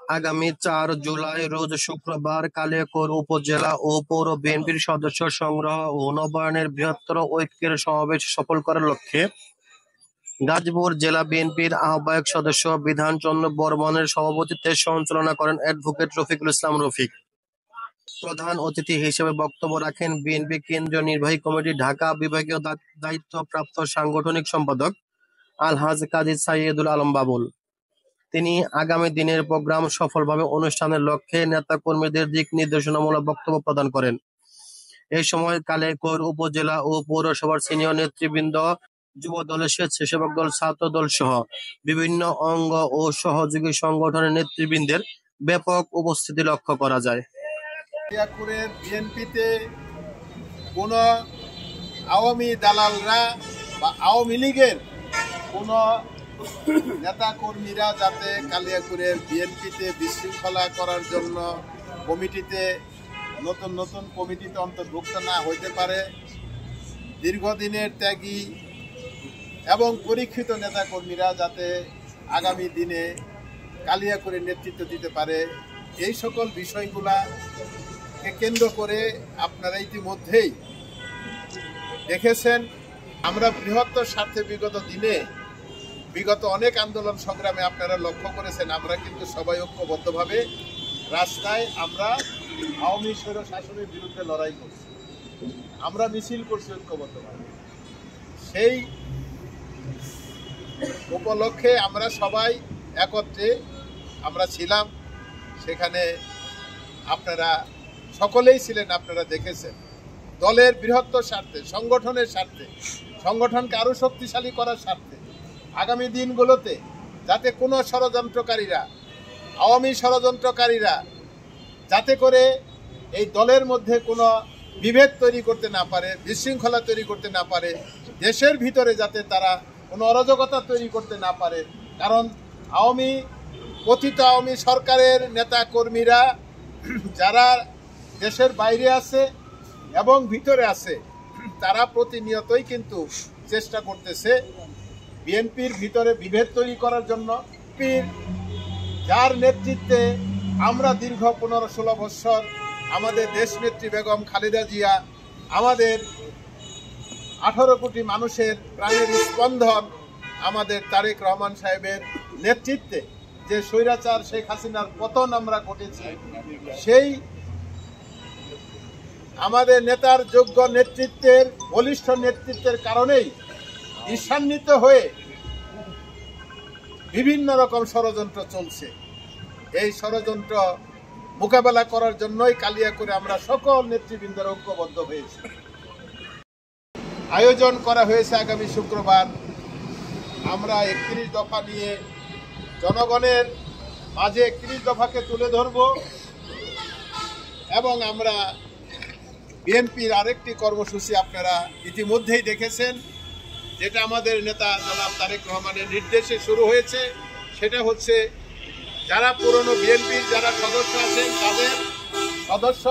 আগামী 4 জুলাই রোজ শুক্রবার কালিয়াকৈর উপজেলা ও পৌর বিএনপির সদস্য সংগ্রহ ও নবায়নের বৃহত্তর ঐক্যের সমাবেশ সফল করার লক্ষ্যে গাজীপুর জেলা বিএনপির আহ্বায়ক সদস্য বিধানচন্দ্র বর্মনের সভাপতিত্বে সঞ্চালনা করেন অ্যাডভোকেট রফিকুল ইসলাম রফিক। প্রধান অতিথি হিসেবে বক্তব্য রাখেন বিএনপি কেন্দ্রীয় নির্বাহী কমিটি ঢাকা বিভাগীয় দায়িত্বপ্রাপ্ত সাংগঠনিক সম্পাদক আলহাজ কাজী সাইয়েদুল আলম বাবুল। তিনি আগামী দিনের প্রোগ্রাম সফলভাবে অনুষ্ঠানের লক্ষ্যে নেতাকর্মীদের দিক নির্দেশনামূলক বক্তব্য প্রদান করেন। এই সময় কালিয়াকৈর উপজেলা ও পৌরসভার সিনিয়র নেতৃবৃন্দ, যুব দলের স্বেচ্ছাসেবক দল, ছাত্র দল সহ বিভিন্ন অঙ্গ ও সহযোগী সংগঠনের নেতৃবৃন্দের ব্যাপক উপস্থিতি লক্ষ্য করা যায়। কালিয়াকৈরের বিএনপিতে কোন আওয়ামী দালালরা বা আওয়ামী লীগের কোন নেতা কর্মীরা যাতে কালিয়াকৈরের বিএনপিতে বিশৃঙ্খলা করার জন্য কমিটিতে নতুন কমিটিতে অন্তর্ভুক্ত না হইতে পারে, দীর্ঘদিনের ত্যাগী এবং পরীক্ষিত নেতা কর্মীরা যাতে আগামী দিনে কালিয়াকৈরের নেতৃত্ব দিতে পারে, এই সকল বিষয়গুলাকে কেন্দ্র করে আপনারা ইতিমধ্যেই দেখেছেন। আমরা বৃহত্তর স্বার্থে বিগত অনেক আন্দোলন সংগ্রামে আপনারা লক্ষ্য করেছেন, আমরা কিন্তু সবাই ঐক্যবদ্ধভাবে রাস্তায় আমরা আওয়ামী স্বৈর শাসনের বিরুদ্ধে লড়াই করছি, আমরা মিছিল করছি ঐক্যবদ্ধভাবে। সেই উপলক্ষে আমরা সবাই একত্রে আমরা ছিলাম, সেখানে আপনারা সকলেই ছিলেন, আপনারা দেখেছেন। দলের বৃহত্তর স্বার্থে, সংগঠনের স্বার্থে, সংগঠনকে আরও শক্তিশালী করার স্বার্থে আগামী দিনগুলোতে যাতে কোনো ষড়যন্ত্রকারীরা, আওয়ামী ষড়যন্ত্রকারীরা যাতে করে এই দলের মধ্যে কোনো বিভেদ তৈরি করতে না পারে, বিশৃঙ্খলা তৈরি করতে না পারে, দেশের ভিতরে যাতে তারা কোনো অরাজকতা তৈরি করতে না পারে। কারণ পতিত আওয়ামী সরকারের নেতা কর্মীরা যারা দেশের বাইরে আছে এবং ভিতরে আছে, তারা প্রতিনিয়তই কিন্তু চেষ্টা করতেছে বিএনপির ভিতরে বিভেদ তৈরি করার জন্য। যার নেতৃত্বে আমরা দীর্ঘ 15-16 বৎসর আমাদের দেশনেত্রী বেগম খালেদা জিয়া, আমাদের 18 কোটি মানুষের প্রাণের স্পন্দন আমাদের তারেক রহমান সাহেবের নেতৃত্বে যে স্বৈরাচার শেখ হাসিনার পতন আমরা ঘটেছি, সেই আমাদের নেতার যোগ্য নেতৃত্বের, বলিষ্ঠ নেতৃত্বের কারণেই ঈর্ষান্বিত হয়ে বিভিন্ন রকম ষড়যন্ত্র চলছে। এই ষড়যন্ত্র মোকাবেলা করার জন্যই কালিয়াকৈরে আমরা সকল নেতৃবৃন্দের ঐক্যবদ্ধ হয়েছি। আয়োজন করা হয়েছে আগামী শুক্রবার। আমরা 31 দফা নিয়ে জনগণের মাঝে 31 দফাকে তুলে ধরব এবং আমরা বিএনপির আরেকটি কর্মসূচি আপনারা ইতিমধ্যেই দেখেছেন, যেটা আমাদের নেতা জনাব তারেক রহমানের নির্দেশে শুরু হয়েছে। সেটা হচ্ছে যারা পুরনো বিএনপির যারা সদস্য আছেন তাদের সদস্য